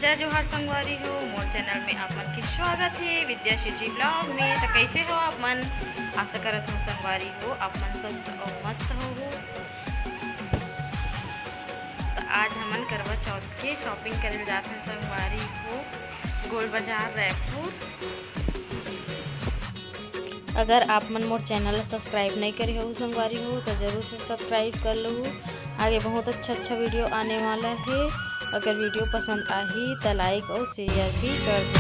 जय जोहार संगवारी हो मोर चैनल में आप मन के स्वागत है विद्याश्री जी ब्लॉग में। तो कैसे हो आप मन? आशा करत हूँ संगवारी हो आप मन स्वस्थ और मस्त हो। तो आज हमन करवा चौथ के शॉपिंग करे जाते हैं संगवारी हो गोल बाजार रायपुर। अगर आप मन मोर चैनल सब्सक्राइब नहीं करे हो संगवारी हो तो ज़रूर से सब्सक्राइब कर लो। आगे बहुत अच्छा वीडियो आने वाला है। अगर वीडियो पसंद आई तो लाइक और शेयर भी कर दो।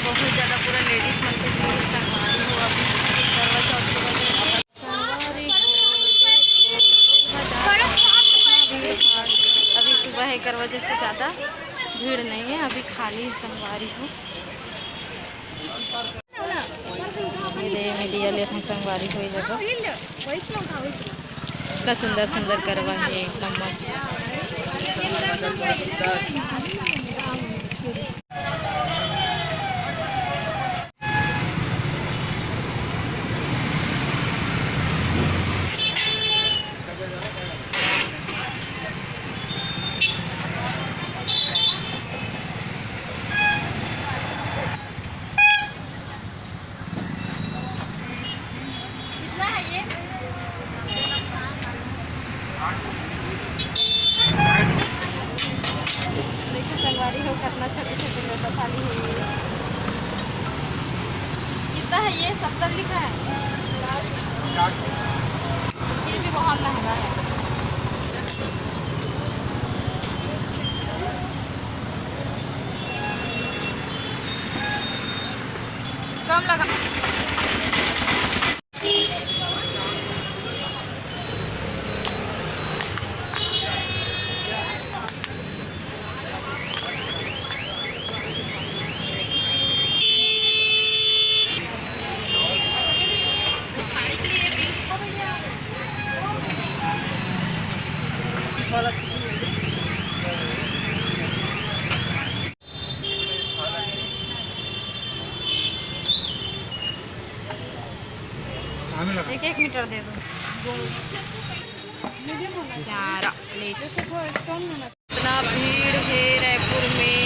बहुत ज़्यादा पूरा लेडीज मन के संगवारी हो अभी करवा चौथ संगवारी अभी सुबह है करवा जैसे ज़्यादा भीड़ नहीं है, अभी खाली संगवारी हो। मीडिया लेखन संगवारी हो जगह इतना सुंदर सुंदर करवा है एकदम मस्त। देखो संगवारी हो कितना छोटे छोटे लोटा थाली है। कितना है ये? 70 लिखा है। ये भी बहुत महंगा है। कम लगा। एक मीटर दे दो। इतना भीड़ है रायपुर में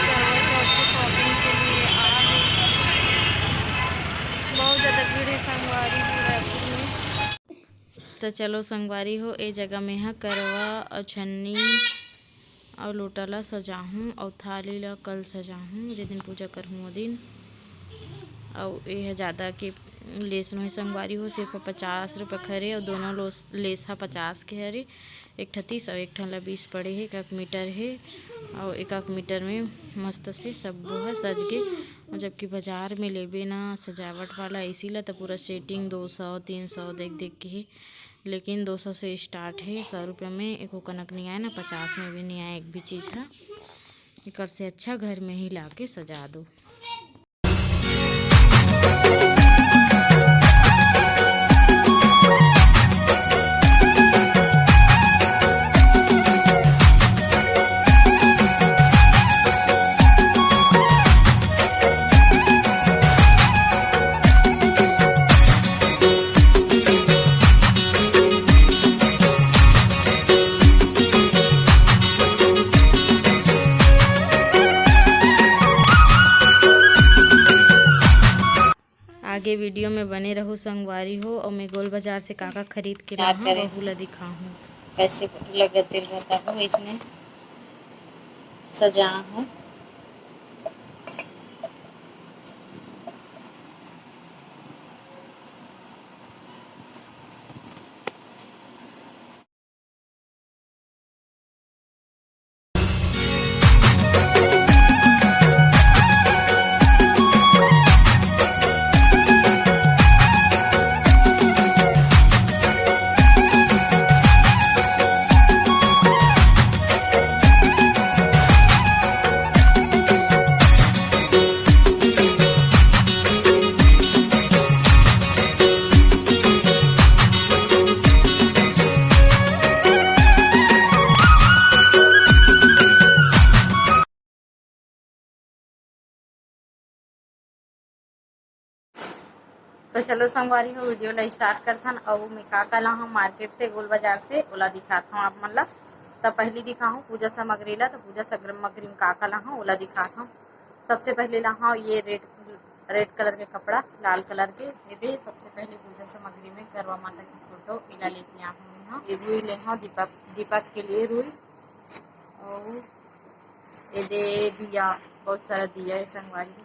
करवा चौथ की शॉपिंग के लिए बहुत ज़्यादा भीड़ है संगवारी हो रायपुर में। तो चलो संगवारी हो ए जगह में है करवा और छन्नी और लोटा ला सजाहूँ और थाली ला कल सजाहूँ जिस दिन पूजा करूँ वो दिन। और यह ज़्यादा के लेस में संगवारी हो सिर्फ 50 रुपये खरे और दोनों लेस है 50 के हरे। एक 30 और एक ठन 20 पड़े है। एक मीटर है और एक मीटर में मस्त से सब वो है सज के। और जबकि बाज़ार में लेबे ना सजावट वाला इसीलिए तो पूरा सेटिंग 200-300 देख देख के है। लेकिन 200 से स्टार्ट है। 100 रुपये में एक कनक नहीं आया ना 50 में भी नहीं आया एक भी चीज़ है। एक से अच्छा घर में ही ला के सजा दो। हो संगवारी हो और मैं गोल बाजार से काका खरीद के ला हूँ बहू ला दिखाऊँ कैसे लगा दिल बताओ इसमें सजा हूँ। तो चलो संगवारी हो वीडियो ला स्टार्ट करथन और मैं का ला हूँ मार्केट से गोल बाजार से ओला दिखाता हूँ आप मन ला। तब पहली दिखा हूँ पूजा सामग्री ला, तो पूजा सामग्री में का ला हूँ ओला दिखाता हूँ। सबसे पहले ला हूँ ये रेड कलर के कपड़ा लाल कलर के ये सबसे पहले पूजा सामग्री में करवा माता की फोटो इला लेके आ हूँ। ये रुई ले हूँ दीपक के लिए रुई और ये दे दिया बहुत सारा दिया है संगवारी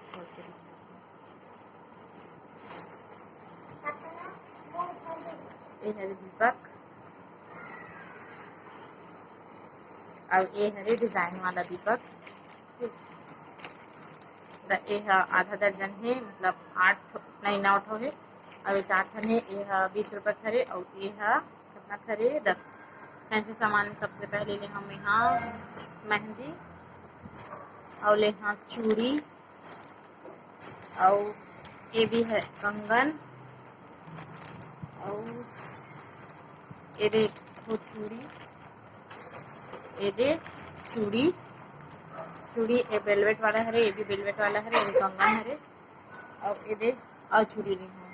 ये है दीपक और ये है डिजाइन वाला दीपक। ये आधा दर्जन है मतलब 8 नहीं 9 ठो है और ये 4 ठन है। ये 20 रुपये खरे और ये कितना खरे 10। ऐसे सामान में सबसे पहले ले हम यहाँ मेहंदी और ले यहाँ चूड़ी और ये भी है कंगन और ये दे चूड़ी ये दे चूड़ी ये वेलवेट वाला है, ये भी वेलवेट वाला है, ये कंगन है और ये दे और चूड़ी ली हूँ।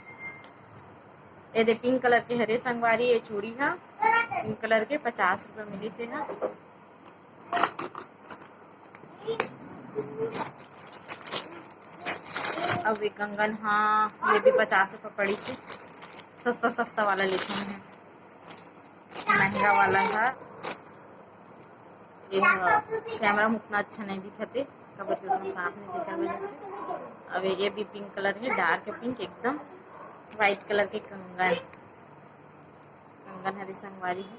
ये दे पिंक कलर के हरे संगवारी ये चूड़ी है पिंक कलर के 50 रुपये मिली से है। अब ये कंगन हाँ ये भी 50 रुपये पड़ी से सस्ता वाला लेते हैं, महंगा वाला है। ये कैमरा में उतना अच्छा नहीं दिखते कबर के उतना साफ नहीं दिखा वजह से। अब ये भी पिंक कलर है डार्क पिंक एकदम वाइट कलर के कंगन हरी संगवारी है।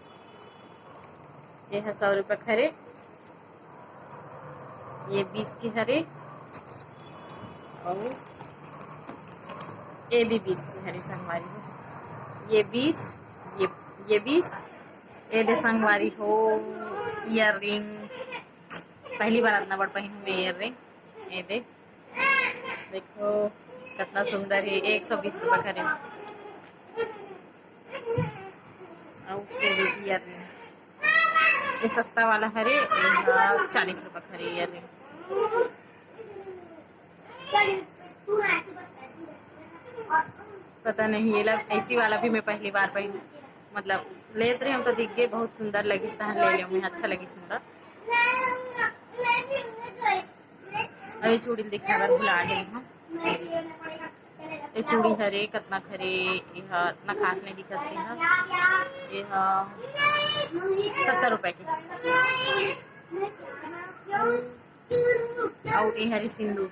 ये है 100 रुपये खरे, ये 20 के हरे और ये भी 20 की हरी संगवारी है। ये 20 ये 20 ये दे संगवारी हो। ईयर रिंग पहली बार इतना बड़ पहनूँ मैं ईयर रिंग ये दे देखो कितना सुंदर है 120 रुपये खरे और उसके ईयर रिंग ये सस्ता वाला हरे 40 रुपये खरे ईयर रिंग। पता नहीं ये लग ऐसी वाला भी मैं पहली बार पहनू मतलब लेते रहे हम तो दिख गए बहुत सुंदर लगी ले लियो मैं अच्छा लगी सुंदर। ये चूड़ी दिखा कर भुला गई हम ये चूड़ी हरे कितना खरे इतना खास नहीं दिखती है। ये 70 रुपये की और ये हरी सिंदूर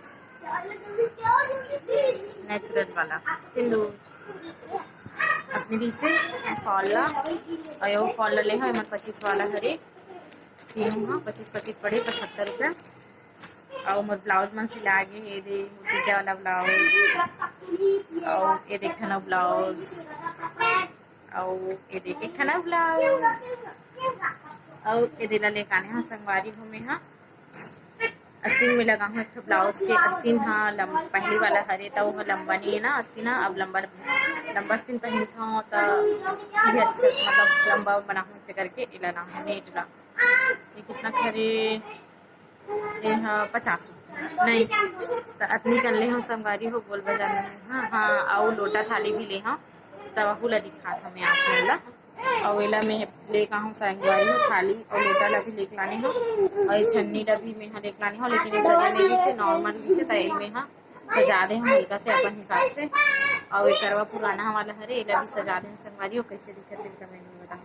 नेचुरल वाला सिंदूर अपनी दी से फॉल और यो फॉल ले हम 25 वाला हरे तीनों हाँ 25 पड़े 75 रुपये और मोर ब्लाउज मन सिला गे ये दे तीजा वाला ब्लाउज और ये देखना ब्लाउज और ये देखे खाना ब्लाउज और ये दिला लेके आने हाँ संगवारी हो में हाँ अस्तीन में लगा हूँ एक ब्लाउज के अस्तीन हाँ पहली वाला हरे तो वो लंबा नहीं है ना अस्तीन अब लंबा अस्तीन पहनी था तो भी अच्छा मतलब लंबा बना हूँ इसे करके इला ना हूँ नेट ला ये कितना खरे ये हाँ 50 नहीं तो अतनी कर ले हाँ संगवारी हो गोल बाजार में हाँ हाँ और लोटा थाली भी ले हाँ तब ला दिखा था मैं आप ला और वेला में लेकर हूँ संगवारी हो थाली और लोटा ला भी लेके लाने हो और ये छन्नी ला भी मैं लेके लाने हो लेकिन ये सजा नहीं से नॉर्मल भी से तेल में हाँ सजा दे हम हल्का से अपन हिसाब से और एक करवा पुराना वाला हरे एला भी सजा दे संगवारी हो कैसे दिखत है कमेंट में बताओ।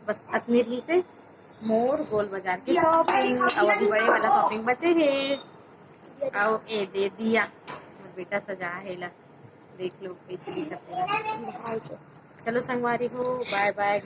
बस अतनी ही से मोर गोल बाजार की शॉपिंग और अभी बड़े वाला शॉपिंग बचे है और ए दे दिया और बेटा सजा है ला देख लो कैसे दिखत है। चलो संगवारी हो बाय बाय।